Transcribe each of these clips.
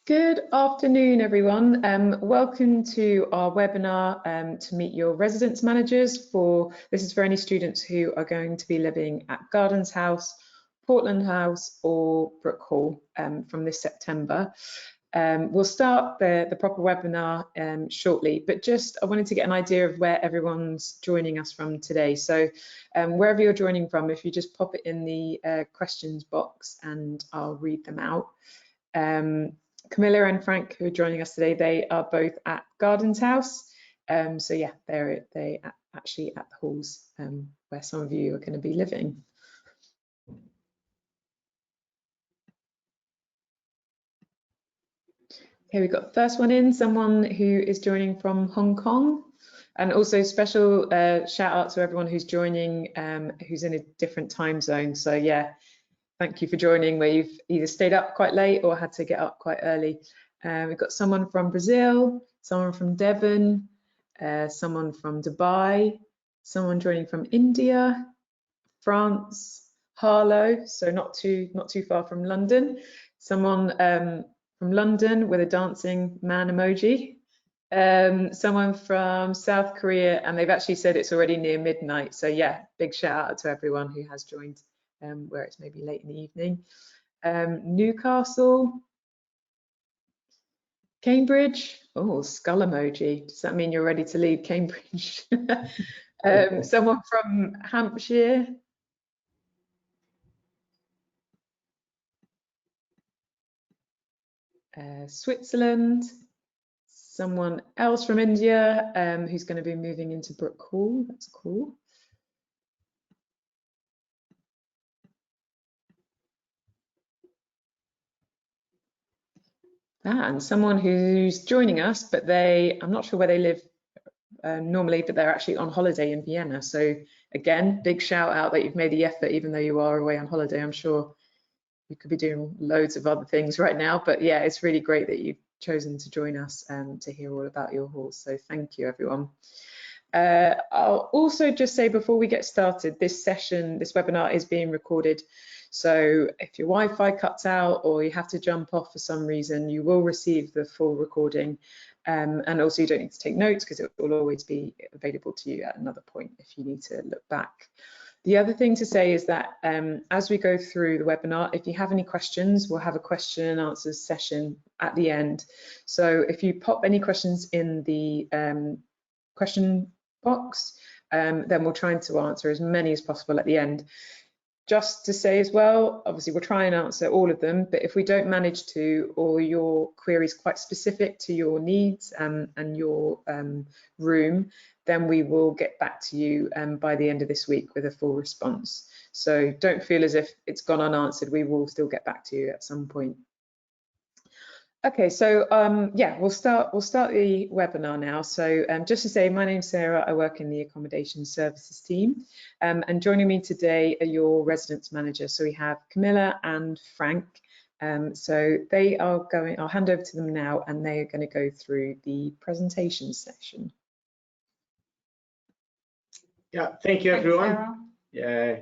Good afternoon, everyone. Welcome to our webinar to meet your residence managers. This is for any students who are going to be living at Gardens House, Portland House, or Brooke Hall from this September. We'll start the proper webinar shortly, but I wanted to get an idea of where everyone's joining us from today. So wherever you're joining from, if you just pop it in the questions box and I'll read them out. Camila and Frank, who are joining us today, they are both at Gardens House. So yeah, they're actually at the halls where some of you are going to be living. Okay, we've got the first one in, someone who is joining from Hong Kong. And also special shout out to everyone who's joining, who's in a different time zone. So yeah, thank you for joining where you've either stayed up quite late or had to get up quite early. We've got someone from Brazil, someone from Devon, someone from Dubai, someone joining from India, France, Harlow, so not too far from London. Someone from London with a dancing man emoji. Someone from South Korea, and they've actually said it's already near midnight. So yeah, big shout out to everyone who has joined where it's maybe late in the evening. Newcastle, Cambridge, oh, skull emoji. Does that mean you're ready to leave Cambridge? Someone from Hampshire. Switzerland. Someone else from India who's going to be moving into Brooke Hall. That's cool. And someone who's joining us, but I'm not sure where they live normally, but they're actually on holiday in Vienna. So again, big shout out that you've made the effort, even though you are away on holiday. I'm sure you could be doing loads of other things right now, but yeah, it's really great that you've chosen to join us to hear all about your halls. So thank you, everyone. I'll also just say before we get started, this webinar is being recorded. So if your Wi-Fi cuts out or you have to jump off for some reason, you will receive the full recording. And also you don't need to take notes because it will always be available to you at another point if you need to look back. The other thing to say is that as we go through the webinar, if you have any questions, we'll have a question and answers session at the end. So if you pop any questions in the question box, then we'll try to answer as many as possible at the end. Just to say as well, obviously we'll try and answer all of them, but if we don't manage to, or your query is quite specific to your needs and your room, then we will get back to you by the end of this week with a full response. So don't feel as if it's gone unanswered. We will still get back to you at some point. Okay, so yeah, we'll start the webinar now. So just to say, my name's Sarah. I work in the accommodation services team, and joining me today are your residence managers. So we have Camila and Frank. So they are I'll hand over to them now, and they are going to go through the presentation session. Yeah, thank you, everyone. Yeah,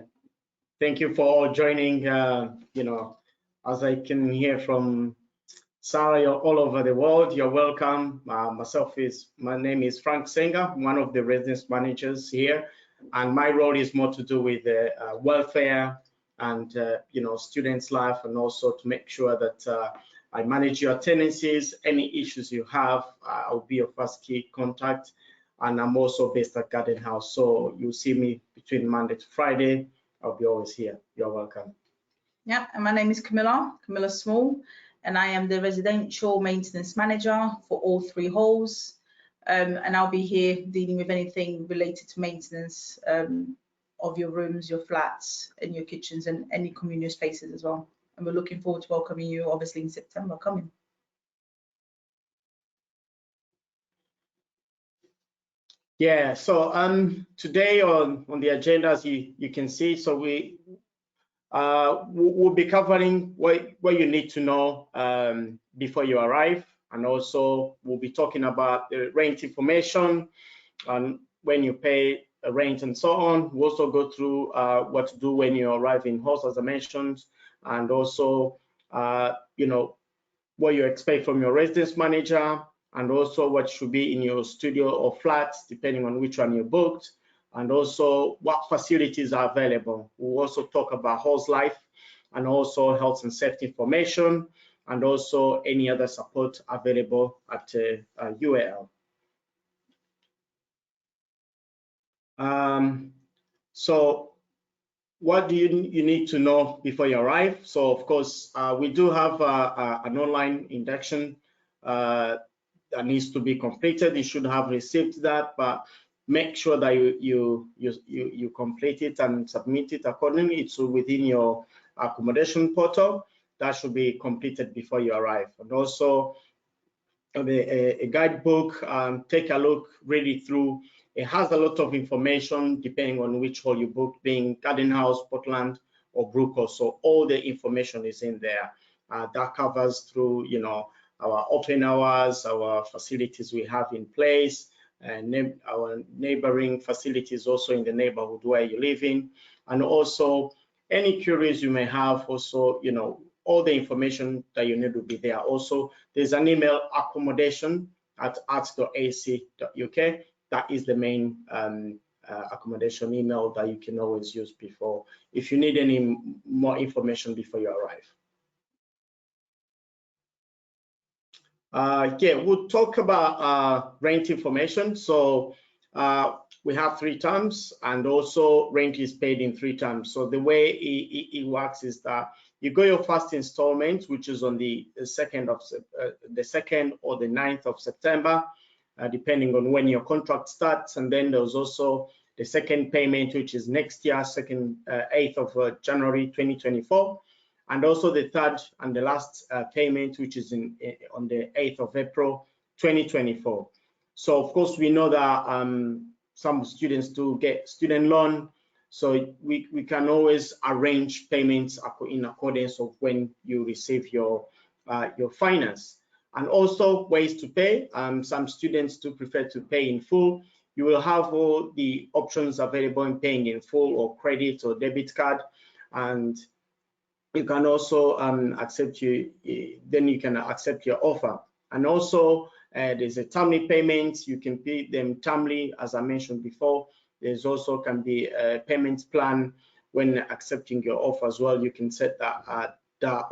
thank you for joining. You know, as I can hear from Sarah all over the world, you're welcome. My name is Frank Senga, one of the residence managers here, and my role is more to do with the welfare and you know, students' life, and also to make sure that I manage your tenancies. Any issues you have, I'll be your first key contact. And I'm also based at Garden House, so you'll see me between Monday to Friday. I'll be always here. You're welcome. Yeah, and my name is Camila Small, and I am the residential maintenance manager for all 3 halls. And I'll be here dealing with anything related to maintenance of your rooms, your flats, and your kitchens, and any communal spaces as well. And we're looking forward to welcoming you, obviously, in September coming. Yeah, so today on the agenda, as you can see, so we'll be covering what you need to know before you arrive, and also we'll be talking about the rent information and when you pay a rent and so on. We'll also go through what to do when you arrive in halls, as I mentioned, and also you know, what you expect from your residence manager, and also what should be in your studio or flat, depending on which one you booked, and also what facilities are available. We'll also talk about house life and also health and safety information, and also any other support available at UAL. So what do you need to know before you arrive? So of course, we do have an online induction that needs to be completed. You should have received that, but make sure that you complete it and submit it accordingly. It's within your accommodation portal. That should be completed before you arrive. And also a guidebook, take a look, read it through. It has a lot of information depending on which hall you booked, being Garden House, Portland, or Brooke Hall. So all the information is in there. That covers through, you know, our open hours, our facilities we have in place, and our neighboring facilities also in the neighborhood where you live in, and also any queries you may have. Also, you know, all the information that you need to be there. Also, there's an email, accommodation@arts.ac.uk. That is the main accommodation email that you can always use before, if you need any more information before you arrive. Yeah, we'll talk about rent information. So we have 3 terms, and also rent is paid in 3 terms. So the way it works is that you go your first installment, which is on the 2nd or the 9th of September, depending on when your contract starts. And then there's also the second payment, which is next year, 8th of January 2024. And also the third and the last payment, which is on the 8th of April 2024. So of course, we know that some students do get student loan, so we can always arrange payments in accordance of when you receive your finance. And also ways to pay. Some students do prefer to pay in full. You will have all the options available in paying in full, or credit or debit card, and you can also accept your offer. And also there's a timely payment. You can pay them timely, as I mentioned before. There's also can be a payments plan when accepting your offer as well. You can set that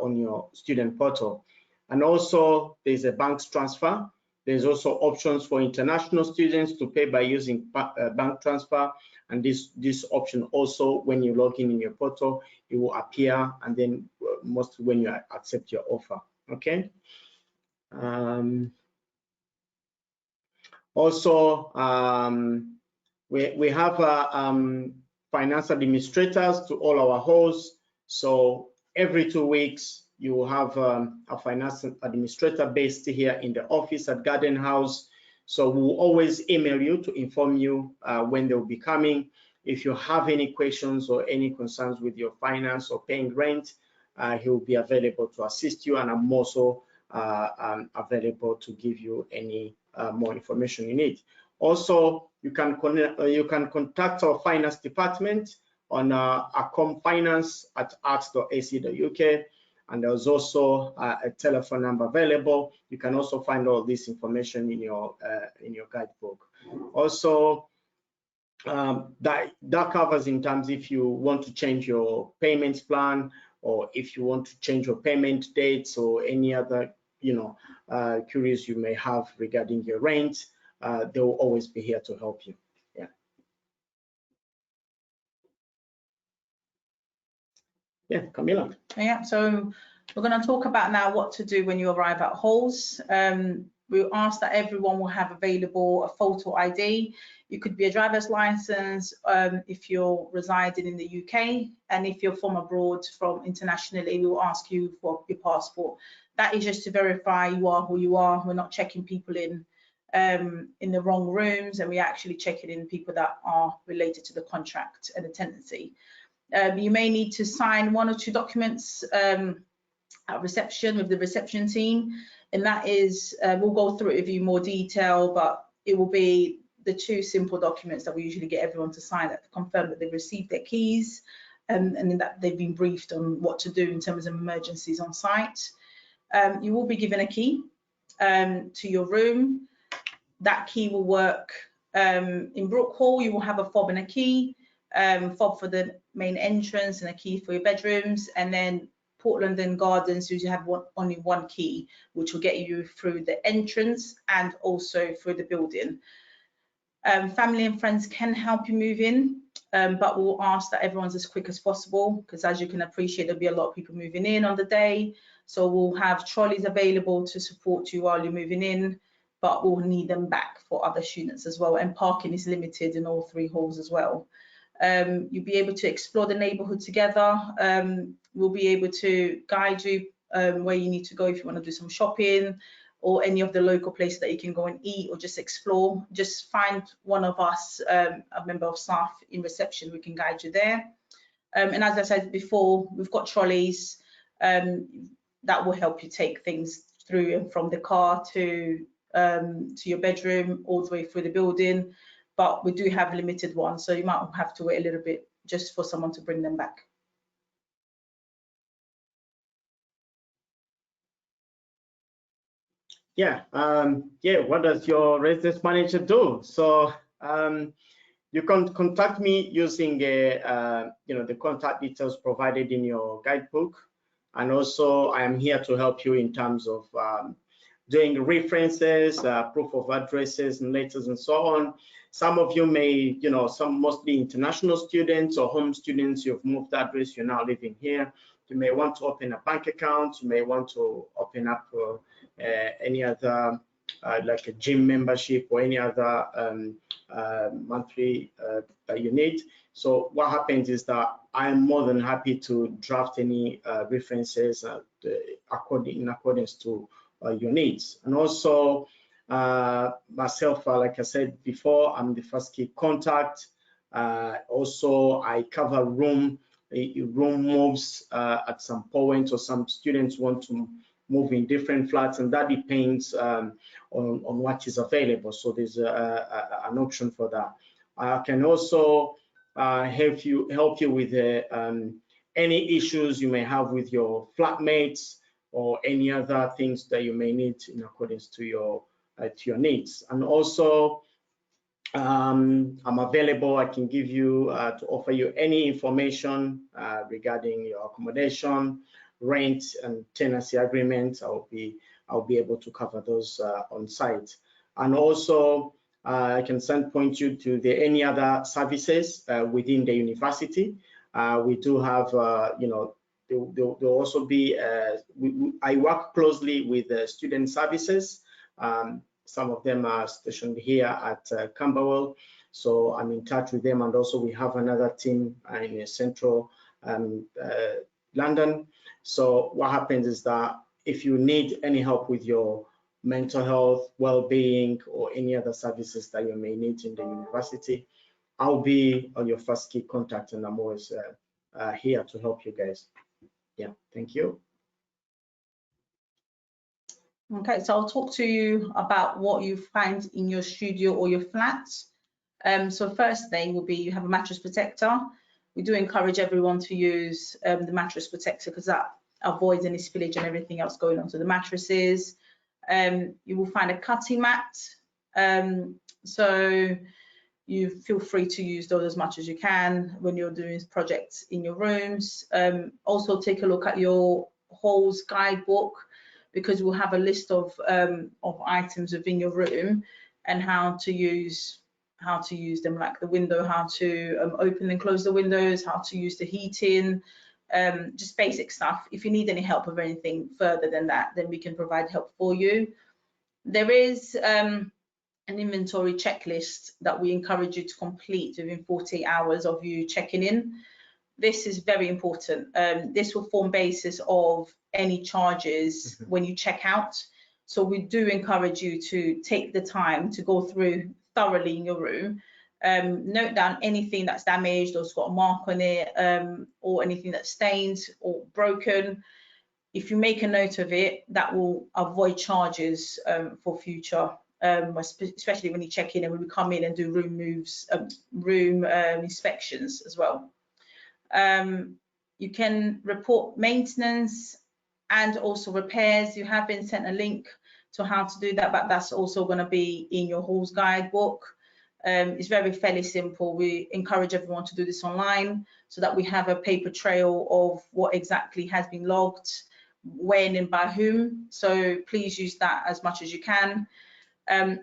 on your student portal. And also there's a bank transfer. There's also options for international students to pay by using bank transfer. And this option also, when you log in your portal, it will appear, and then mostly when you accept your offer. Okay. Also, we have finance administrators to all our halls. So every 2 weeks, you will have a finance administrator based here in the office at Garden House. So we'll always email you to inform you when they will be coming. If you have any questions or any concerns with your finance or paying rent, he will be available to assist you, and I'm also available to give you any more information you need. Also, you can contact our finance department on accomfinance@arts.ac.uk, and there's also a telephone number available. You can also find all this information in your guidebook. Also, that covers in terms if you want to change your payments plan, or if you want to change your payment dates, or any other queries you may have regarding your rent. They will always be here to help you. Yeah, Camila. Yeah, so we're going to talk about now what to do when you arrive at halls. We ask that everyone will have available a photo ID. You could be a driver's license if you're residing in the UK, and if you're from abroad, from internationally, we will ask you for your passport. That is just to verify you are who you are. We're not checking people in the wrong rooms, and we're actually checking in people that are related to the contract and the tenancy. You may need to sign 1 or 2 documents at reception with the reception team, and that is, we'll go through it with you in more detail, but it will be the 2 simple documents that we usually get everyone to sign that confirm that they've received their keys, and that they've been briefed on what to do in terms of emergencies on site. You will be given a key to your room. That key will work in Brooke Hall. You will have a fob and a key, fob for the main entrance and a key for your bedrooms, and then Portland and Gardens, you have only one key, which will get you through the entrance and also through the building. Family and friends can help you move in, but we'll ask that everyone's as quick as possible, because as you can appreciate, there'll be a lot of people moving in on the day. So we'll have trolleys available to support you while you're moving in, but we'll need them back for other students as well. And parking is limited in all 3 halls as well. You'll be able to explore the neighbourhood together. We'll be able to guide you where you need to go if you want to do some shopping, or any of the local places that you can go and eat or just explore. Just find one of us, a member of staff in reception, we can guide you there. And as I said before, we've got trolleys that will help you take things through and from the car to your bedroom, all the way through the building. But we do have limited ones, so you might have to wait a little bit just for someone to bring them back. Yeah, what does your residence manager do? So you can contact me using the contact details provided in your guidebook, and also I am here to help you in terms of doing references, proof of addresses and letters and so on. Some of you may, some mostly international students or home students, you've moved address, you're now living here. You may want to open a bank account, you may want to open up any other like a gym membership or any other monthly that you need. So what happens is that I am more than happy to draft any references in accordance to your needs. And also myself, like I said before, I'm the first key contact. Also, I cover room moves at some point, or some students want to move in different flats, and that depends on what is available. So there's an option for that. I can also help you with any issues you may have with your flatmates, or any other things that you may need in accordance to your needs. And also, I'm available. I can give you to offer you any information regarding your accommodation, rent, and tenancy agreements. I'll be able to cover those on site. And also, I can point you to any other services within the university. We do have, there'll also be. I work closely with student services. Some of them are stationed here at Camberwell, so I'm in touch with them. And also we have another team in central London. So what happens is that if you need any help with your mental health, well-being, or any other services that you may need in the university, I'll be on your first key contact, and I'm always here to help you guys. Yeah, thank you. Okay, so I'll talk to you about what you find in your studio or your flat. So first thing will be you have a mattress protector. We do encourage everyone to use the mattress protector, because that avoids any spillage and everything else going onto the mattresses. You will find a cutting mat. So you feel free to use those as much as you can when you're doing projects in your rooms. Also take a look at your halls guidebook, because we'll have a list of items within your room and how to use them, like the window, how to open and close the windows, how to use the heating, just basic stuff. If you need any help with anything further than that, then we can provide help for you. There is an inventory checklist that we encourage you to complete within 48 hours of you checking in. This is very important. This will form basis of any charges when you check out. So we do encourage you to take the time to go through thoroughly in your room, note down anything that's damaged or has got a mark on it, or anything that's stained or broken. If you make a note of it, that will avoid charges for future, especially when you check in and when we come in and do room moves, inspections as well. You can report maintenance and also repairs. You have been sent a link to how to do that, but that's also going to be in your halls guidebook. It's fairly simple. We encourage everyone to do this online so that we have a paper trail of what exactly has been logged, when and by whom. So please use that as much as you can.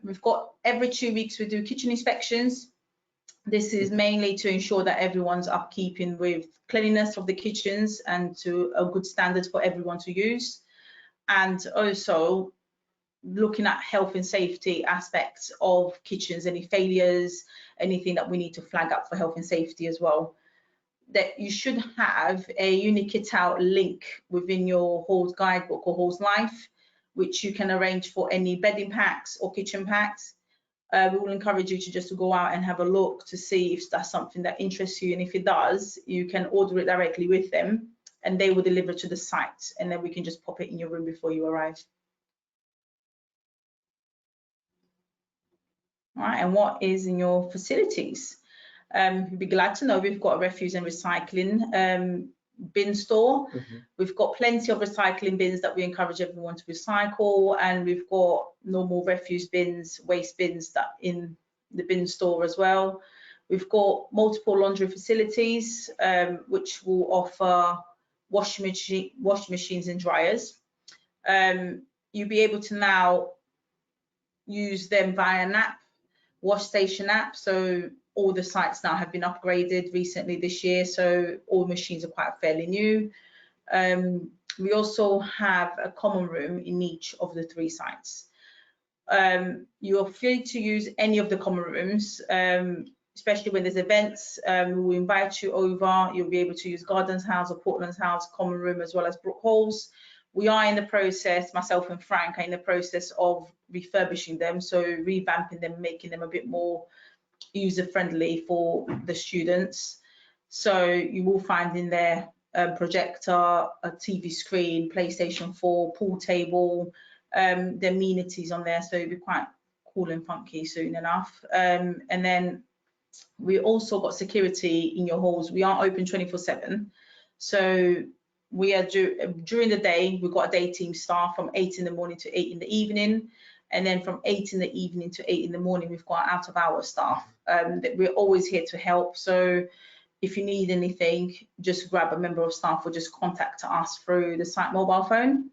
We've got every 2 weeks we do kitchen inspections. This is mainly to ensure that everyone's upkeeping with cleanliness of the kitchens and to a good standard for everyone to use. And also looking at health and safety aspects of kitchens, any failures, anything that we need to flag up for health and safety as well. That you should have a Unikit Out link within your halls guidebook or halls life, which you can arrange for any bedding packs or kitchen packs. We will encourage you to just go out and have a look to see if that's something that interests you, and if it does, you can order it directly with them and they will deliver to the site, and then we can just pop it in your room before you arrive. All right, and what is in your facilities? You'd be glad to know we've got a refuse and recycling bin store. We've got plenty of recycling bins that we encourage everyone to recycle, and we've got normal refuse bins, waste bins that in the bin store as well. We've got multiple laundry facilities which will offer washing machines and dryers. You'll be able to now use them via an app, wash station app. So all the sites now have been upgraded recently this year, so all machines are quite fairly new. We also have a common room in each of the 3 sites. You're free to use any of the common rooms, especially when there's events. We will invite you over. You'll be able to use Gardens House or Portland's House common room, as well as Brooke Hall's. We are in the process, myself and Frank are in the process of refurbishing them, so revamping them, making them a bit more user-friendly for the students. So you will find in there a projector, a TV screen, PlayStation 4, pool table, the amenities on there, so it'll be quite cool and funky soon enough. And then we also got security in your halls. We are open 24/7, so we are during the day, we've got a day team staff from 8 in the morning to 8 in the evening. And then from 8 in the evening to 8 in the morning, we've got out of hour staff that we're always here to help. So if you need anything, just grab a member of staff or just contact us through the site mobile phone.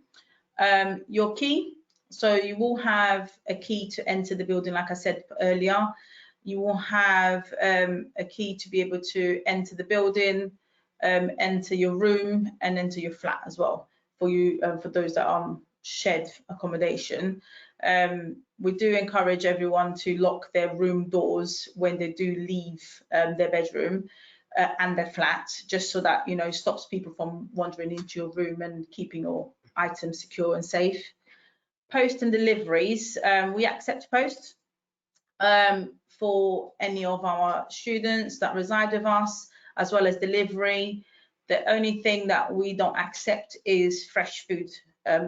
Your key, so you will have a key to enter the building, like I said earlier. You will have a key to be able to enter the building, enter your room and enter your flat as well for you, for those that are shared accommodation. We do encourage everyone to lock their room doors when they do leave their bedroom and their flat, just so that, you know, stops people from wandering into your room and keeping your items secure and safe. Post and deliveries, we accept post for any of our students that reside with us, as well as delivery. The only thing that we don't accept is fresh food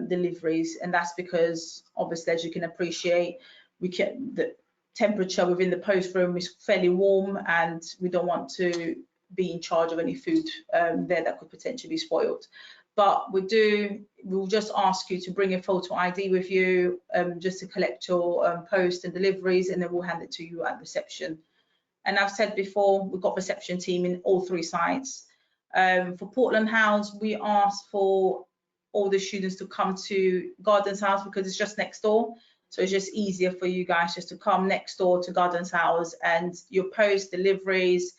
deliveries, and that's because obviously, as you can appreciate, the temperature within the post room is fairly warm, and we don't want to be in charge of any food there that could potentially be spoiled. But we'll just ask you to bring a photo ID with you just to collect your post and deliveries, and then we'll hand it to you at reception. And I've said before, we've got reception team in all 3 sites. For Portland House, we asked for all the students to come to Gardens House because it's just next door. So it's just easier for you guys just to come next door to Gardens House, and your post, deliveries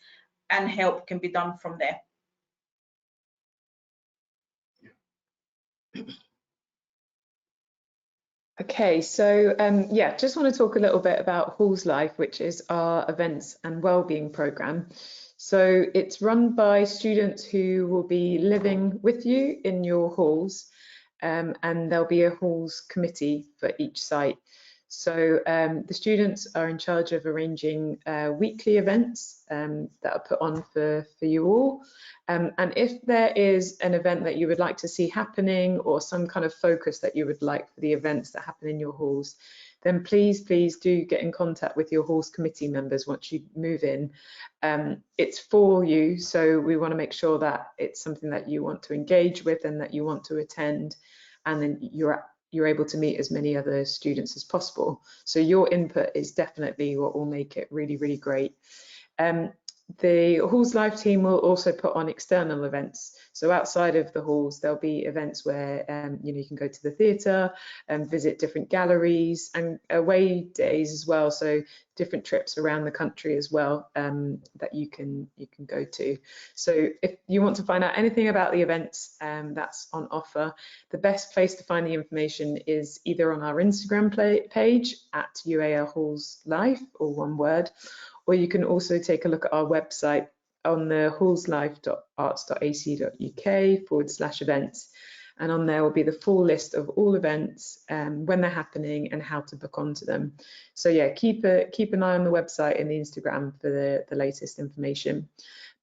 and help can be done from there. Okay, so yeah, just want to talk a little bit about Halls Life, which is our events and wellbeing program. So it's run by students who will be living with you in your halls, and there'll be a halls committee for each site. So the students are in charge of arranging weekly events that are put on for you all. And if there is an event that you would like to see happening, or some kind of focus that you would like for the events that happen in your halls, then please do get in contact with your halls committee members once you move in. It's for you, so we want to make sure that it's something that you want to engage with and that you want to attend, and then you're able to meet as many other students as possible. So your input is definitely what will make it really, really great. The Halls Live team will also put on external events. So outside of the halls, there'll be events where you can go to the theatre and visit different galleries, and away days as well. So different trips around the country as well that you can go to. So if you want to find out anything about the events that's on offer, the best place to find the information is either on our Instagram page at UAL Halls Live, or one word, or you can also take a look at our website on the hallslive.arts.ac.uk/events. And on there will be the full list of all events, when they're happening, and how to book onto them. So yeah, keep an eye on the website and the Instagram for the latest information.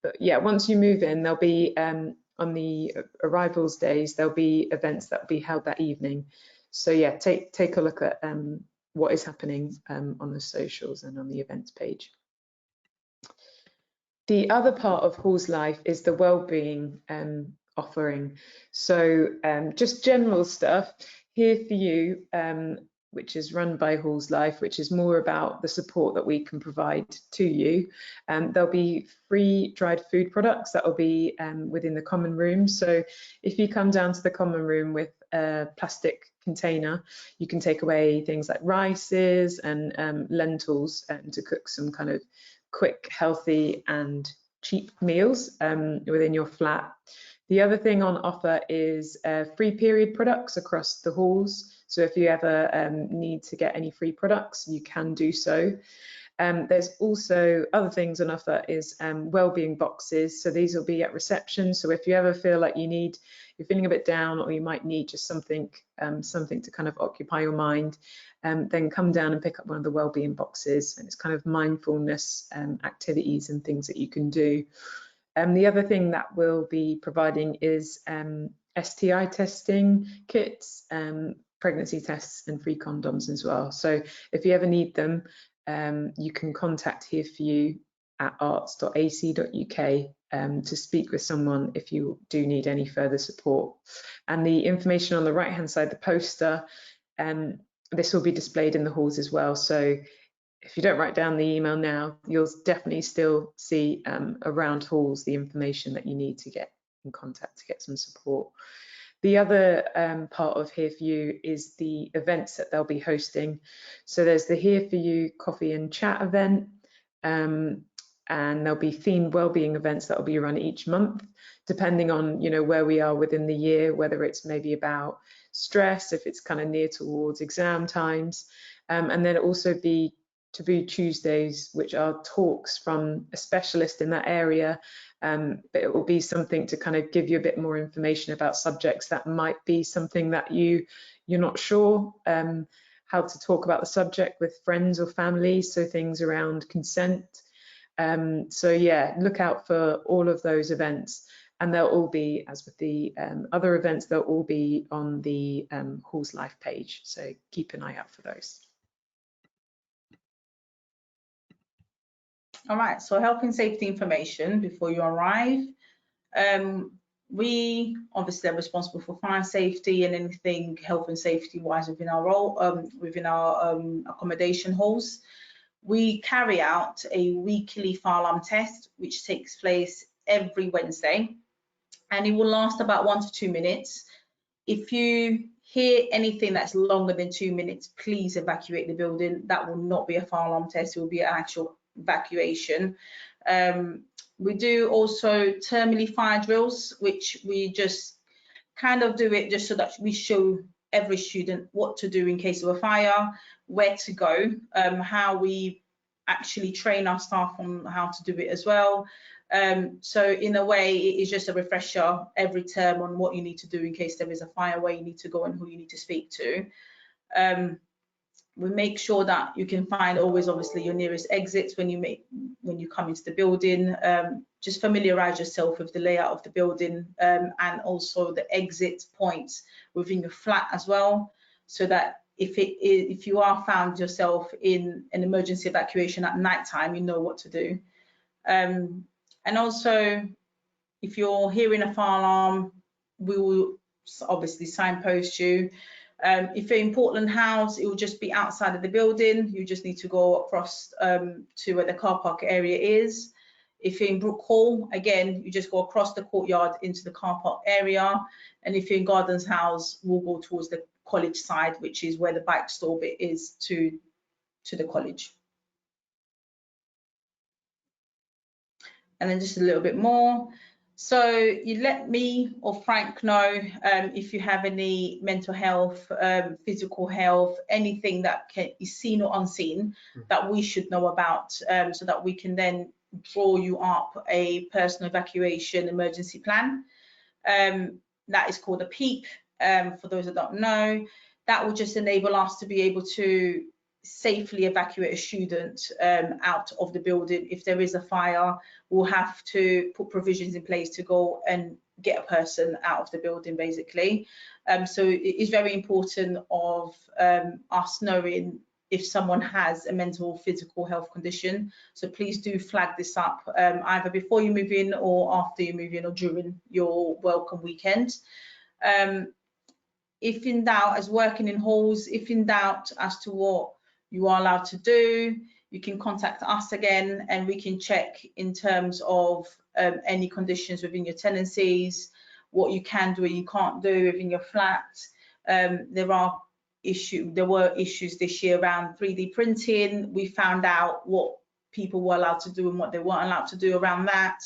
But yeah, once you move in, there'll be, on the arrivals days, there'll be events that will be held that evening. So yeah, take a look at what is happening on the socials and on the events page. The other part of Halls Life is the Wellbeing offering. So just general stuff here for you, which is run by Halls Life, which is more about the support that we can provide to you. There'll be free dried food products that will be within the common room. So if you come down to the common room with a plastic container, you can take away things like rices and lentils to cook some kind of quick, healthy and cheap meals within your flat. The other thing on offer is free period products across the halls. So if you ever need to get any free products, you can do so. There's also other things on offer is Wellbeing boxes. So these will be at reception. So if you ever feel like you're feeling a bit down, or you might need just something to kind of occupy your mind, then come down and pick up one of the Wellbeing boxes. And it's kind of mindfulness activities and things that you can do. The other thing that we'll be providing is STI testing kits, pregnancy tests and free condoms as well. So if you ever need them, you can contact Here For You at arts.ac.uk to speak with someone if you do need any further support. And the information on the right hand side, the poster, this will be displayed in the halls as well. So if you don't write down the email now, you'll definitely still see around halls the information that you need to get in contact to get some support. The other part of Here For You is the events that they'll be hosting. So there's the Here For You coffee and chat event, and there'll be themed wellbeing events that will be run each month, depending on where we are within the year, whether it's maybe about stress, if it's kind of near towards exam times, and then also be Taboo Tuesdays, which are talks from a specialist in that area. But it will be something to kind of give you a bit more information about subjects that might be something that you're not sure how to talk about the subject with friends or family. So things around consent. So yeah, look out for all of those events, and they'll all be, as with the other events, they'll all be on the Halls Life page. So keep an eye out for those. All right, so health and safety information before you arrive. We obviously are responsible for fire safety and anything health and safety wise within our role, within our accommodation halls. We carry out a weekly fire alarm test, which takes place every Wednesday, and it will last about 1 to 2 minutes. If you hear anything that's longer than 2 minutes, please evacuate the building. That will not be a fire alarm test, it will be an actual evacuation. We do also terminally fire drills, which we just kind of do it just so that we show every student what to do in case of a fire, where to go, how we actually train our staff on how to do it as well. So in a way, it is just a refresher every term on what you need to do in case there is a fire, where you need to go and who you need to speak to. We make sure that you can find always, obviously, your nearest exits when you come into the building. Just familiarize yourself with the layout of the building, and also the exit points within your flat as well, so that if you are found yourself in an emergency evacuation at night time, you know what to do. And also, if you're hearing a fire alarm, we will obviously signpost you. If you're in Portland House, it will just be outside of the building. You just need to go across to where the car park area is. If you're in Brooke Hall, again, you just go across the courtyard into the car park area. And if you're in Gardens House, we'll go towards the college side, which is where the bike store bit is to the college. And then just a little bit more. So you let me or Frank know if you have any mental health, physical health, anything that is seen or unseen that we should know about, so that we can then draw you up a personal evacuation emergency plan. That is called a PEEP, for those that don't know. That will just enable us to be able to safely evacuate a student out of the building. If there is a fire, we'll have to put provisions in place to go and get a person out of the building, basically. So it is very important of us knowing if someone has a mental or physical health condition. So please do flag this up either before you move in or after you move in or during your welcome weekend. If in doubt, as working in halls, if in doubt as to what you are allowed to do, you can contact us again and we can check in terms of any conditions within your tenancies, what you can do and you can't do within your flat. There were issues this year around 3D printing. We found out what people were allowed to do and what they weren't allowed to do around that.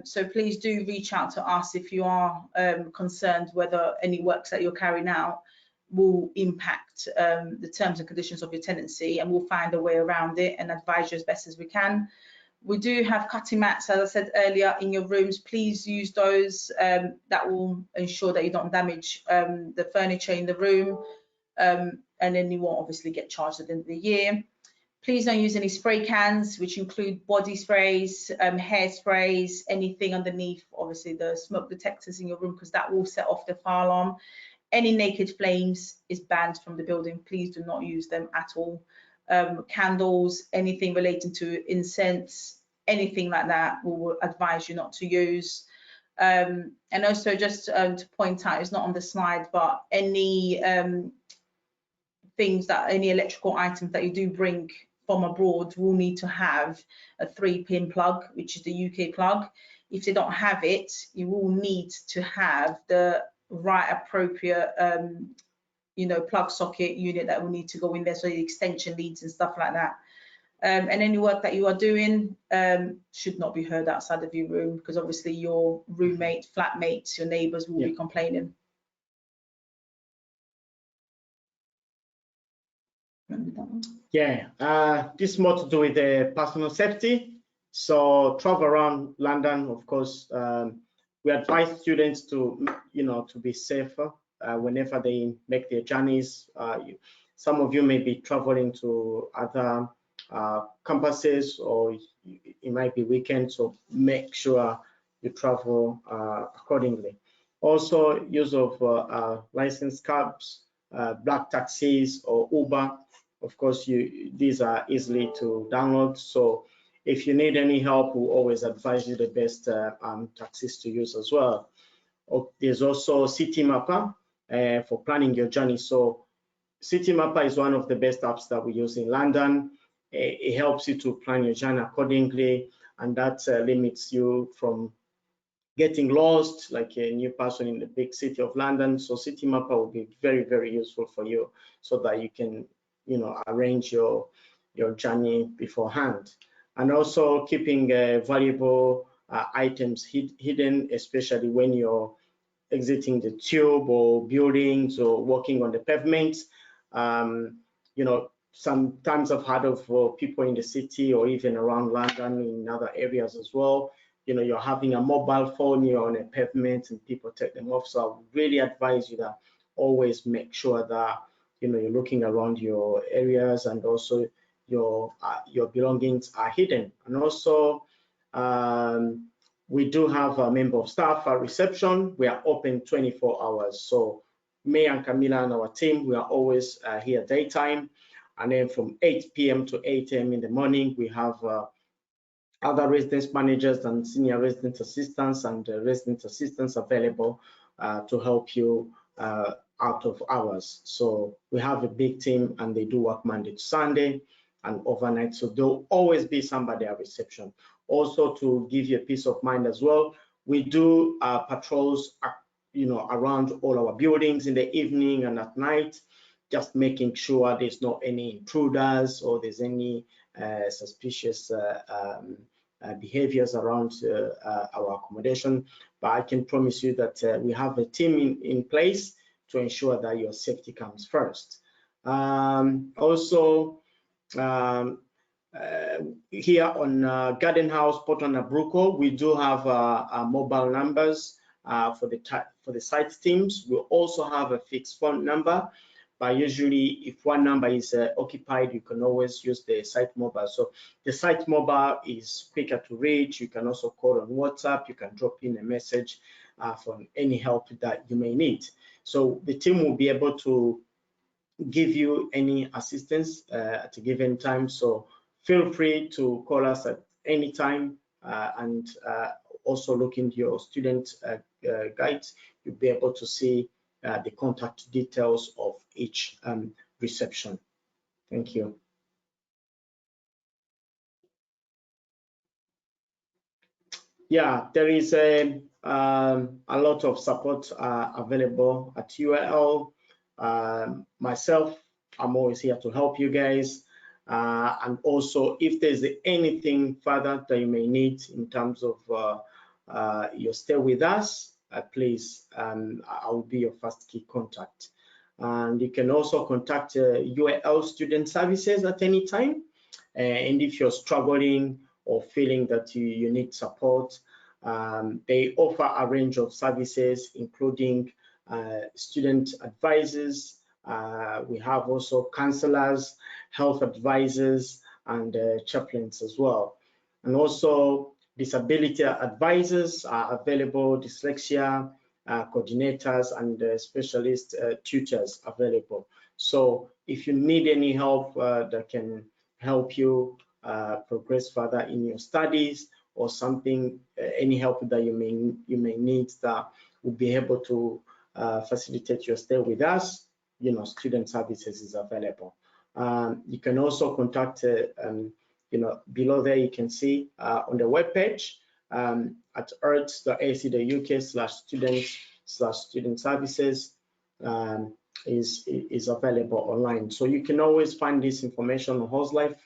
So please do reach out to us if you are concerned whether any works that you're carrying out will impact the terms and conditions of your tenancy, and we'll find a way around it and advise you as best as we can. We do have cutting mats, as I said earlier, in your rooms. Please use those. That will ensure that you don't damage the furniture in the room, and then you won't obviously get charged at the end of the year. Please don't use any spray cans, which include body sprays, hair sprays, anything underneath, obviously, the smoke detectors in your room, because that will set off the fire alarm. Any naked flames is banned from the building. Please do not use them at all. Candles, anything relating to incense, anything like that, we will advise you not to use. And also, just to point out, it's not on the slide, but any any electrical items that you do bring from abroad will need to have a 3-pin plug, which is the UK plug. If they don't have it, you will need to have the right appropriate plug socket unit that will need to go in there, so the extension leads and stuff like that. And any work that you are doing should not be heard outside of your room, because obviously your roommate, flatmates, your neighbours will be complaining. This is more to do with the personal safety. So travel around London, of course, we advise students to be safer whenever they make their journeys. Some of you may be traveling to other campuses, or it might be weekends, so make sure you travel accordingly. Also, use of licensed cabs, black taxis, or Uber. Of course, these are easily to download. So if you need any help, we'll always advise you the best taxis to use as well. There's also City Mapper for planning your journey. So City Mapper is one of the best apps that we use in London. It helps you to plan your journey accordingly, and that limits you from getting lost like a new person in the big city of London. So City Mapper will be very, very useful for you, so that you can arrange your journey beforehand. And also keeping valuable items hidden, especially when you're exiting the tube or buildings or walking on the pavements. Sometimes I've heard of people in the city or even around London, in other areas as well, you're having a mobile phone, you're on a pavement and people take them off. So I would really advise you that always make sure that you're looking around your areas, and also your belongings are hidden. And also we do have a member of staff at reception. We are open 24 hours. So me and Camila and our team, we are always here daytime. And then from 8 p.m. to 8 a.m. in the morning, we have other residence managers and senior resident assistants and resident assistants available to help you out of hours. So we have a big team, and they do work Monday to Sunday and overnight. So there'll always be somebody at reception. Also, to give you a peace of mind as well, we do patrols, around all our buildings in the evening and at night, just making sure there's not any intruders or there's any suspicious behaviors around our accommodation. But I can promise you that we have a team in place to ensure that your safety comes first. Also, here on Garden House, Portland, Brooke Hall, we do have mobile numbers for the site teams. We also have a fixed phone number, but usually if one number is occupied, you can always use the site mobile. So the site mobile is quicker to reach. You can also call on WhatsApp. You can drop in a message for any help that you may need. So the team will be able to give you any assistance at a given time. So feel free to call us at any time, and also look into your student guides. You'll be able to see the contact details of each reception. Thank you. Yeah, there is a lot of support available at ULL. Myself, I'm always here to help you guys. And also, if there's anything further that you may need in terms of your stay with us, please, I will be your first key contact. And you can also contact ULL Student Services at any time. And if you're struggling or feeling that you need support, they offer a range of services, including student advisors. We have also counselors, health advisors, and chaplains as well. And also disability advisors are available, dyslexia coordinators, and specialist tutors available. So if you need any help that can help you progress further in your studies, or something, any help that you may need that will be able to facilitate your stay with us, student services is available. You can also contact, below there you can see on the webpage at earth.ac.uk/student services is available online. So you can always find this information on Halls Life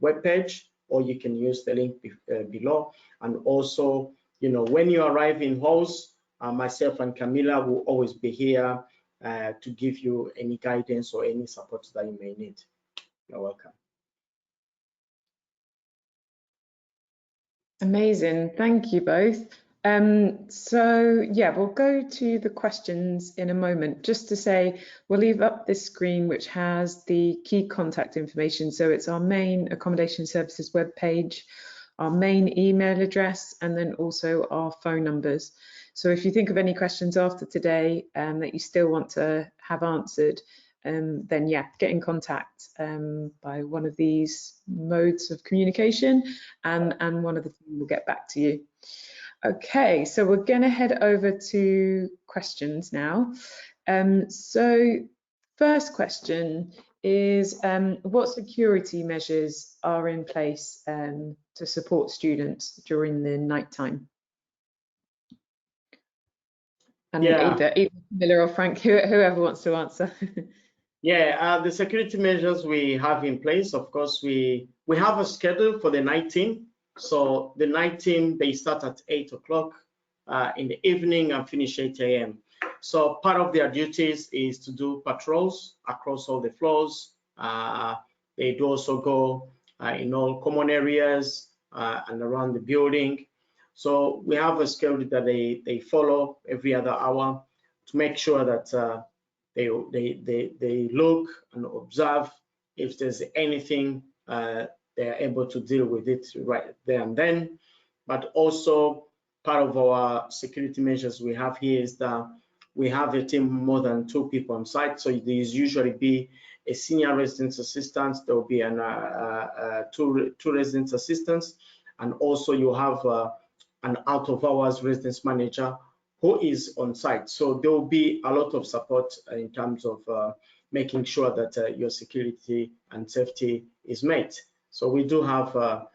webpage, or you can use the link below. And also, when you arrive in Halls, myself and Camila will always be here to give you any guidance or any support that you may need. You're welcome. Amazing, thank you both. So yeah, we'll go to the questions in a moment. Just to say, we'll leave up this screen which has the key contact information. So it's our main accommodation services webpage, our main email address, and then also our phone numbers. So if you think of any questions after today that you still want to have answered, then yeah, get in contact by one of these modes of communication, and one of the team will get back to you. Okay, so we're going to head over to questions now. So first question is, what security measures are in place to support students during the night time? And yeah, either Camila or Frank, whoever wants to answer. Yeah, the security measures we have in place, of course, we have a schedule for the night team. So the night team, they start at 8 o'clock in the evening and finish 8 a.m. So part of their duties is to do patrols across all the floors. They do also go in all common areas and around the building. So we have a schedule that they follow every other hour to make sure that They look and observe. If there's anything, they are able to deal with it right there and then. But also, part of our security measures we have here is that we have a team more than 2 people on site. So there's usually be a senior residence assistant. There will be two residence assistants, and also you have an out-of-hours residence manager who is on site. So there will be a lot of support in terms of making sure that your security and safety is met. So we do have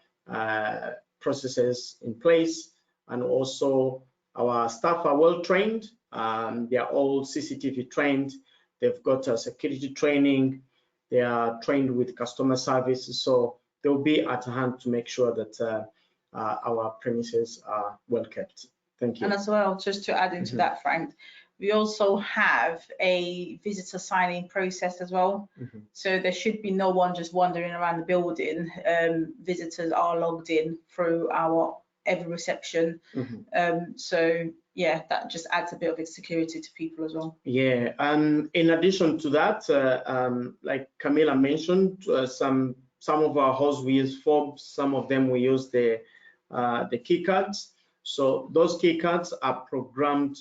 processes in place, and also our staff are well trained. They are all CCTV trained. They've got security training. They are trained with customer service. So they'll be at hand to make sure that our premises are well kept. Thank you. And as well, just to add into that, Frank, we also have a visitor sign-in process as well. So there should be no one just wandering around the building. Visitors are logged in through our every reception. So yeah, that just adds a bit of security to people as well. Yeah, in addition to that, like Camila mentioned, some of our halls we use fobs, some of them we use the key cards. So those key cards are programmed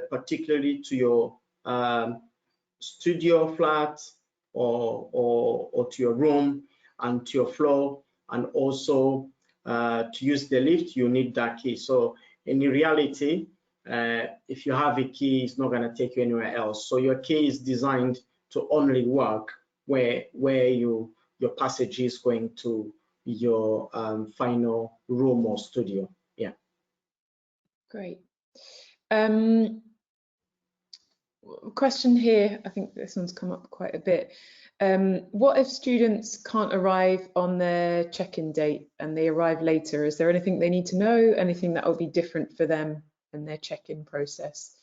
particularly to your studio flat or to your room and to your floor, and also to use the lift you need that key. So in reality, if you have a key, it's not going to take you anywhere else. So your key is designed to only work where your passage is going to your final room or studio. Yeah. Great. Question here, I think this one's come up quite a bit. What if students can't arrive on their check-in date and they arrive later? Is there anything they need to know? Anything that will be different for them and their check-in process?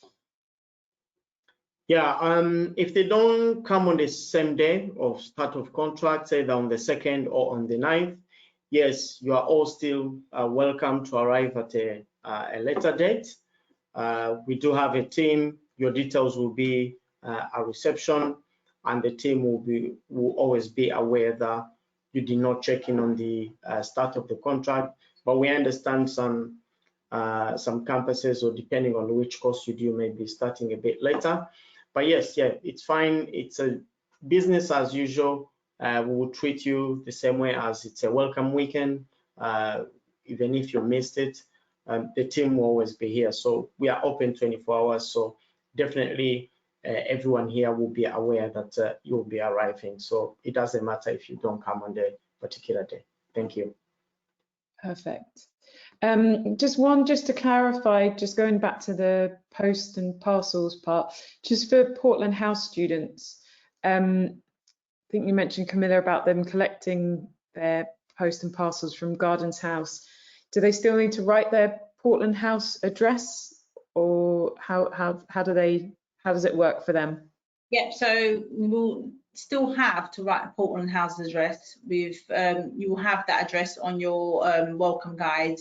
Yeah, if they don't come on the same day of start of contract, say on the 2nd or on the 9th, yes, you are all still welcome to arrive at a later date. We do have a team. Your details will be a reception, and the team will always be aware that you did not check in on the start of the contract. But we understand some campuses, or depending on which course you do, may be starting a bit later. But yes, yeah, it's fine. It's a business as usual. We will treat you the same way as it's a welcome weekend. Even if you missed it, the team will always be here. So we are open 24 hours. So definitely everyone here will be aware that you will be arriving. So it doesn't matter if you don't come on the particular day. Thank you. Perfect. Just to clarify, just going back to the post and parcels part, just for Portland House students, I think you mentioned, Camilla, about them collecting their post and parcels from Gardens House. Do they still need to write their Portland House address, or how does it work for them? Yeah, so we'll still have to write a Portland House address. You will have that address on your welcome guide,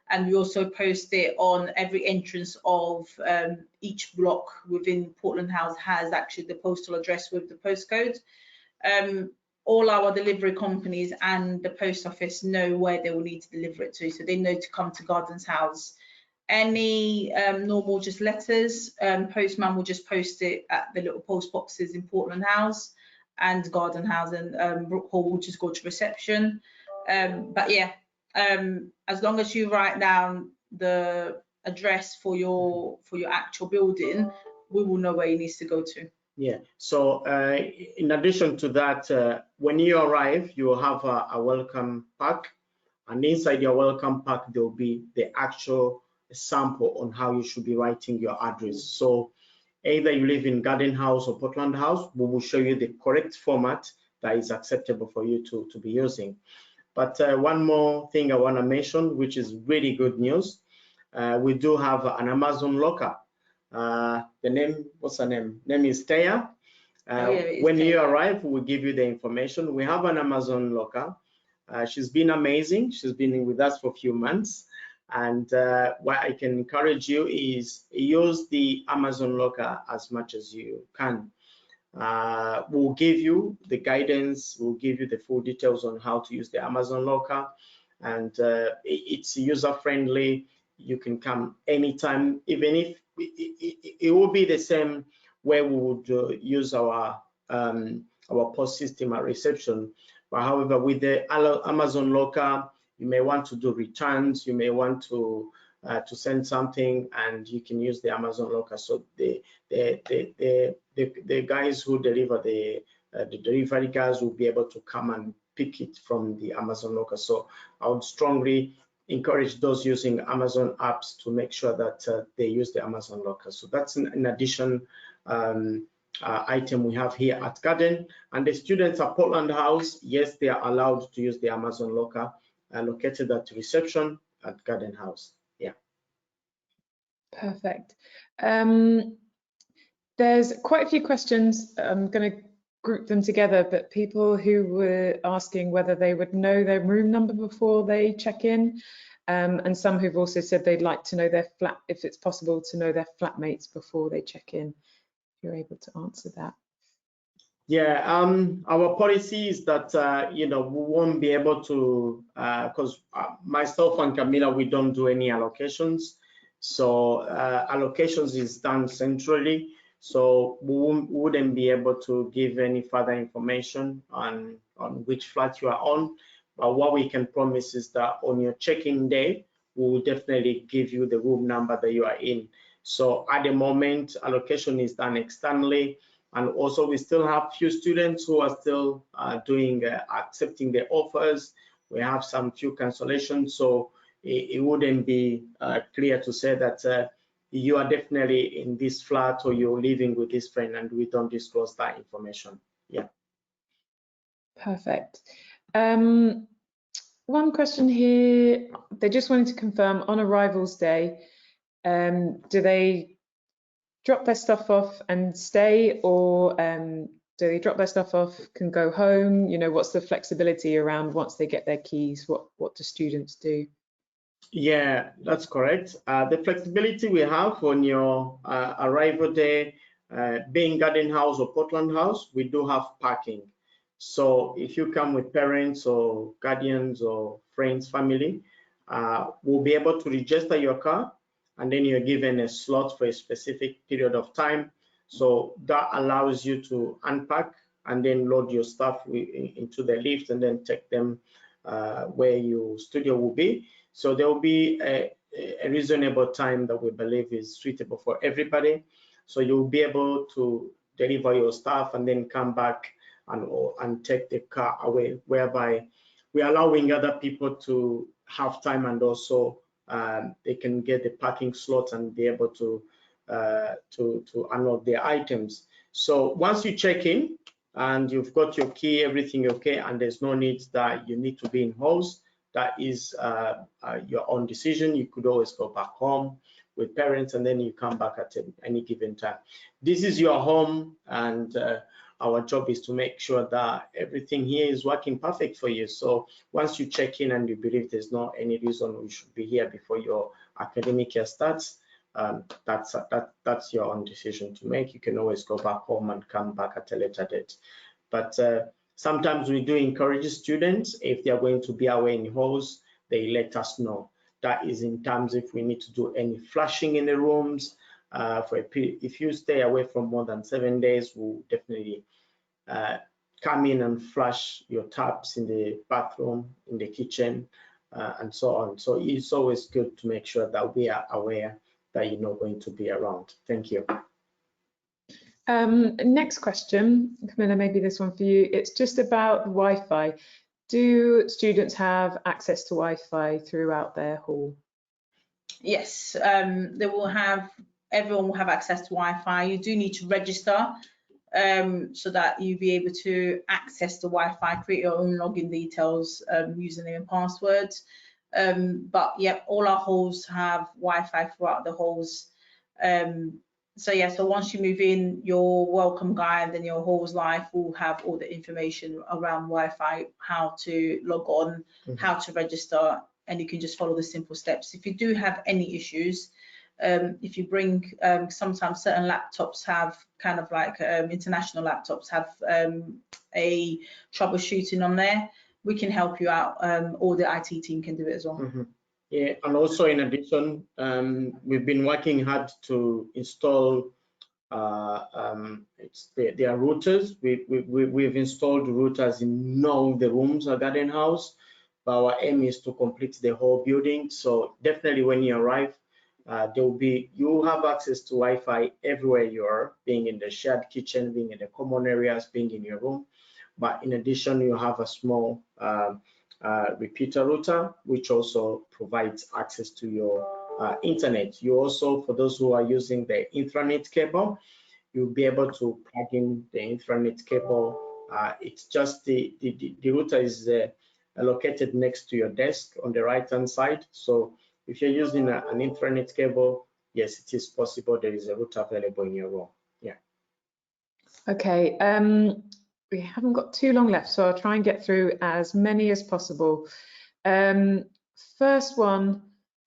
and we also post it on every entrance of each block within Portland House has actually the postal address with the postcode. All our delivery companies and the post office know where they will need to deliver it to, so they know to come to Gardens House. Any normal just letters, postman will just post it at the little post boxes in Portland House and Garden House, and Brooke Hall will just go to reception. But yeah, as long as you write down the address for your actual building, we will know where it needs to go to. Yeah, so in addition to that, when you arrive, you will have a welcome pack, and inside your welcome pack, there will be the actual sample on how you should be writing your address. So either you live in Garden House or Portland House, we will show you the correct format that is acceptable for you to be using. But one more thing I want to mention, which is really good news, we do have an Amazon locker. The name, what's her name? Name is Taya. When you arrive, we'll give you the information. We have an Amazon locker. She's been amazing. She's been with us for a few months. And what I can encourage you is use the Amazon locker as much as you can. We'll give you the guidance, we'll give you the full details on how to use the Amazon locker, and it's user friendly. You can come anytime, even if it will be the same way we would use our POS system at reception. But however, with the Amazon locker, you may want to do returns, you may want to send something, and you can use the Amazon locker. So the guys who deliver the delivery guys will be able to come and pick it from the Amazon locker. So I would strongly encourage those using Amazon apps to make sure that they use the Amazon locker. So that's an addition item we have here at Garden. And the students at Portland House, yes, they are allowed to use the Amazon locker located at reception at Garden House. Yeah. Perfect. There's quite a few questions. I'm going to group them together, but people who were asking whether they would know their room number before they check in, and some who've also said they'd like to know their flat, if it's possible to know their flatmates before they check in. If you're able to answer that. Yeah, our policy is that you know, we won't be able to, because myself and Camila, we don't do any allocations. So allocations is done centrally. So we wouldn't be able to give any further information on which flat you are on. But what we can promise is that on your check-in day, we will definitely give you the room number that you are in. So at the moment, allocation is done externally. And also, we still have few students who are still accepting the offers. We have some few cancellations. So it wouldn't be clear to say that you are definitely in this flat or you're living with this friend, and we don't disclose that information. Yeah. Perfect. One question here, they just wanted to confirm on arrivals day, do they drop their stuff off and stay, or do they drop their stuff off, can go home? You know, what's the flexibility around once they get their keys? What do students do? Yeah, that's correct. The flexibility we have on your arrival day, being Garden House or Portland House, we do have parking. So if you come with parents or guardians or friends, family, we'll be able to register your car, and then you're given a slot for a specific period of time. So that allows you to unpack and then load your stuff into the lift and then take them where your studio will be. So there will be a reasonable time that we believe is suitable for everybody. So you'll be able to deliver your stuff and then come back and take the car away, whereby we're allowing other people to have time, and also they can get the parking slots and be able to unload their items. So once you check in and you've got your key, everything okay, and there's no need that you need to be in house, that is your own decision. You could always go back home with parents, and then you come back at any given time. This is your home, and our job is to make sure that everything here is working perfect for you. So once you check in and you believe there's not any reason we should be here before your academic year starts, that's your own decision to make. You can always go back home and come back at a later date. But sometimes we do encourage students, if they are going to be away in halls, they let us know. That is in terms if we need to do any flushing in the rooms. If you stay away from more than 7 days, we'll definitely come in and flush your taps in the bathroom, in the kitchen, and so on. So it's always good to make sure that we are aware that you're not going to be around. Thank you. Next question, Camila, maybe this one for you. It's just about Wi-Fi. Do students have access to Wi-Fi throughout their hall? Yes, they will have, everyone will have access to Wi-Fi. You do need to register so that you'll be able to access the Wi-Fi, create your own login details, username and password. But yeah, all our halls have Wi-Fi throughout the halls. So yeah, so once you move in, your welcome guide and your halls life will have all the information around Wi-Fi, how to log on, how to register, and you can just follow the simple steps. If you do have any issues, If you bring, sometimes certain laptops have kind of like international laptops have a troubleshooting on there. We can help you out, or the IT team can do it as well. Mm-hmm. Yeah, and also in addition, we've been working hard to install their routers. We've installed routers in none of the rooms at Garden House, but our aim is to complete the whole building. So definitely when you arrive, you have access to Wi-Fi everywhere you are, being in the shared kitchen, being in the common areas, being in your room. But in addition, you have a small repeater router, which also provides access to your internet. You also, for those who are using the intranet cable, you'll be able to plug in the intranet cable. It's just the router is located next to your desk on the right-hand side. So if you're using an intranet cable, yes, it is possible there is a router available in your room. Yeah. Okay. We haven't got too long left, so I'll try and get through as many as possible. First one,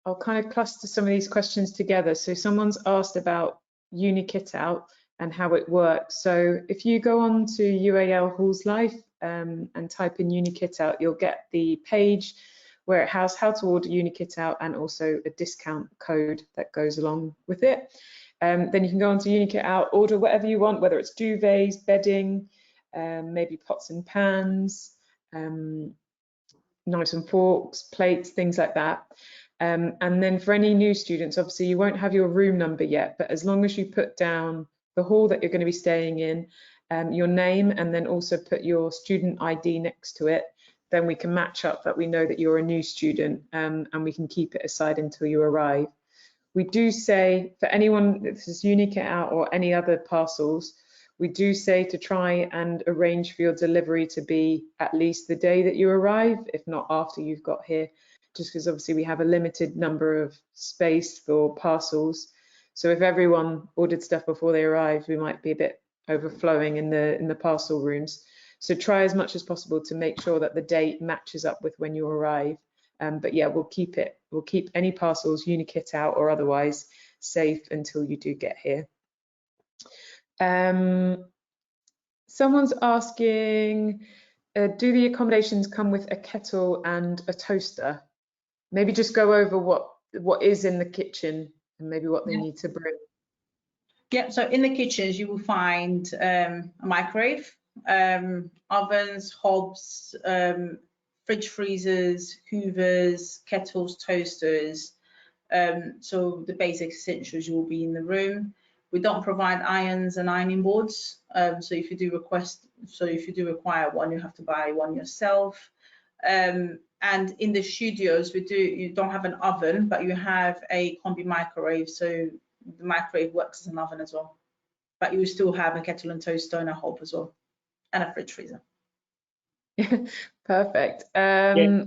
I'll kind of cluster some of these questions together. So someone's asked about Unikit Out and how it works. So if you go on to UAL Halls Life and type in Unikit Out, you'll get the page where it has how to order Unikit Out and also a discount code that goes along with it. Then you can go on to Unikit Out, order whatever you want, whether it's duvets, bedding, maybe pots and pans, knives and forks, plates, things like that. And then for any new students, obviously you won't have your room number yet, but as long as you put down the hall that you're going to be staying in, your name, and then also put your student ID next to it, then we can match up that we know that you're a new student, and we can keep it aside until you arrive. We do say, for anyone, this is Unikit Out or any other parcels, we do say to try and arrange for your delivery to be at least the day that you arrive, if not after you've got here, just because obviously we have a limited number of space for parcels. So if everyone ordered stuff before they arrived, we might be a bit overflowing in the parcel rooms. So try as much as possible to make sure that the date matches up with when you arrive. But yeah, we'll keep any parcels, Unikit Out or otherwise, safe until you do get here. Someone's asking, do the accommodations come with a kettle and a toaster? Maybe just go over what is in the kitchen and maybe what they need to bring. Yeah, so in the kitchens you will find a microwave, ovens, hobs, fridge freezers, hoovers, kettles, toasters. So the basic essentials will be in the room. We don't provide irons and ironing boards. So if you do require one, you have to buy one yourself. And in the studios, you don't have an oven, but you have a combi microwave. So the microwave works as an oven as well. But you still have a kettle and toaster and a hob as well, and a fridge freezer. Perfect. Yeah.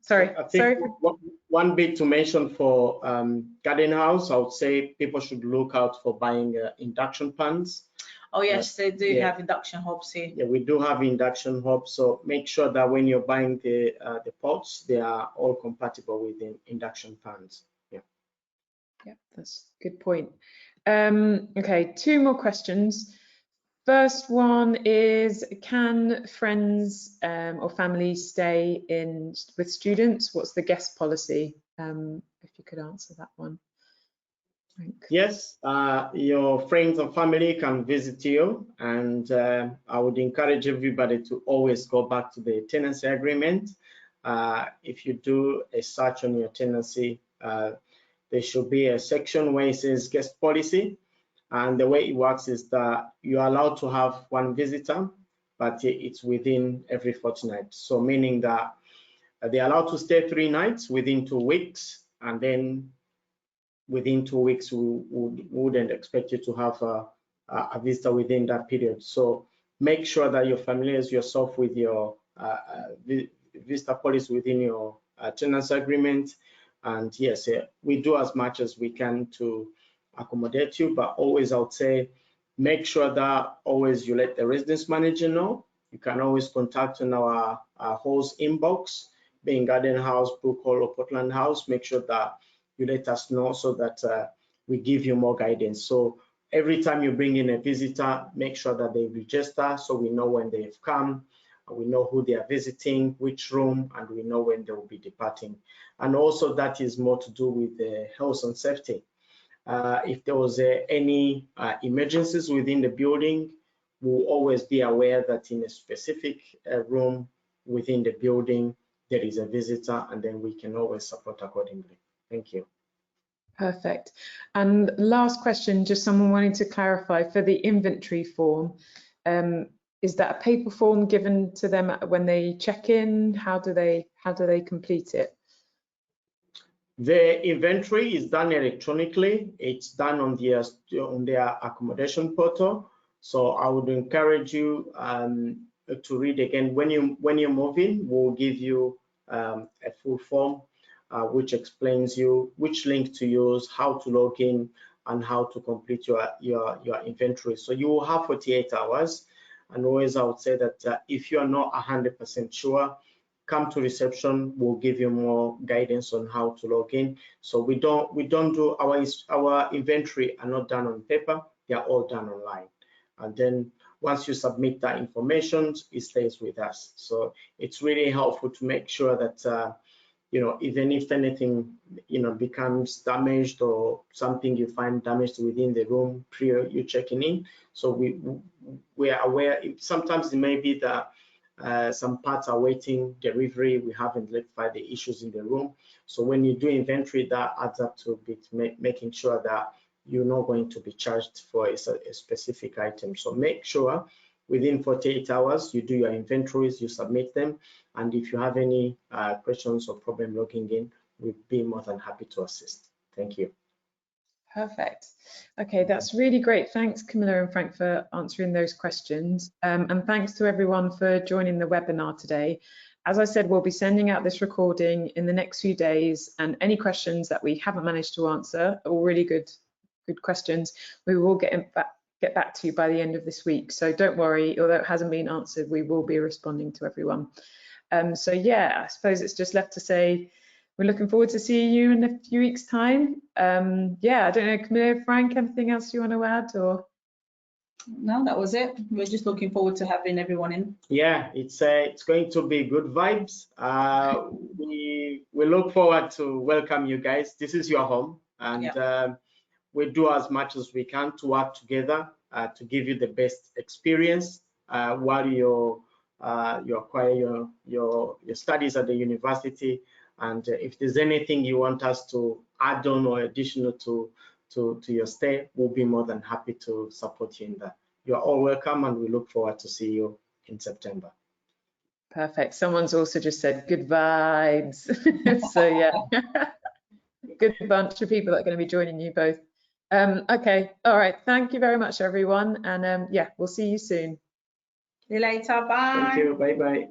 Sorry. One bit to mention for Garden House, I would say people should look out for buying induction pans. Oh yes, they do have induction hobs here. Yeah, we do have induction hobs, so make sure that when you're buying the pots, they are all compatible with the induction pans. Yeah, that's a good point. Okay, two more questions. First one is, can friends or family stay in with students? What's the guest policy? If you could answer that one. Frank. Yes, your friends or family can visit you, and I would encourage everybody to always go back to the tenancy agreement. If you do a search on your tenancy, there should be a section where it says guest policy. And the way it works is that you're allowed to have one visitor, but it's within every fortnight. So meaning that they're allowed to stay 3 nights within 2 weeks, and then within 2 weeks, we wouldn't expect you to have a visitor within that period. So make sure that you familiarize yourself with your visitor policy within your tenancy agreement. And yes, we do as much as we can to accommodate you, but always I would say make sure that always you let the residence manager know. You can always contact on our halls inbox, being Garden House, Brooke Hall, or Portland House. Make sure that you let us know so that we give you more guidance. So every time you bring in a visitor, make sure that they register so we know when they've come, we know who they are visiting, which room, and we know when they will be departing. And also that is more to do with the health and safety. If there was any emergencies within the building, we'll always be aware that in a specific room within the building, there is a visitor, and then we can always support accordingly. Thank you. Perfect. And last question, just someone wanting to clarify for the inventory form, is that a paper form given to them when they check in? How do they complete it? The inventory is done electronically. It's done on their accommodation portal. So I would encourage you to read again. When you move in, we'll give you a full form which explains you which link to use, how to log in, and how to complete your inventory. So you will have 48 hours. And always I would say that if you are not 100% sure, come to reception. We'll give you more guidance on how to log in. So we don't do our inventory are not done on paper. They are all done online. And then once you submit that information, it stays with us. So it's really helpful to make sure that even if anything becomes damaged or something you find damaged within the room prior you checking in, so we are aware. Sometimes it may be that some parts are waiting delivery, we haven't rectified the issues in the room. So when you do inventory, that adds up to a bit, making sure that you're not going to be charged for a specific item. So make sure within 48 hours you do your inventories, you submit them, and if you have any questions or problem logging in, we'd be more than happy to assist. Thank you. Perfect. Okay, that's really great. Thanks, Camilla and Frank, for answering those questions. And thanks to everyone for joining the webinar today. As I said, we'll be sending out this recording in the next few days, and any questions that we haven't managed to answer, all really good questions, we will get back to you by the end of this week. So don't worry, although it hasn't been answered, we will be responding to everyone. So yeah, I suppose it's just left to say, we're looking forward to seeing you in a few weeks' time. Yeah, I don't know, Camilla, Frank, anything else you want to add? Or no, that was it. We're just looking forward to having everyone in. Yeah, it's going to be good vibes. We look forward to welcome you guys. This is your home, and we do as much as we can to work together to give you the best experience while you acquire your studies at the university. And if there's anything you want us to add on or additional to your stay, we'll be more than happy to support you in that. You're all welcome, and we look forward to see you in September. Perfect. Someone's also just said good vibes. So yeah, good bunch of people that are going to be joining you both. Okay, all right. Thank you very much, everyone. And yeah, we'll see you soon. See you later. Bye. Thank you. Bye-bye.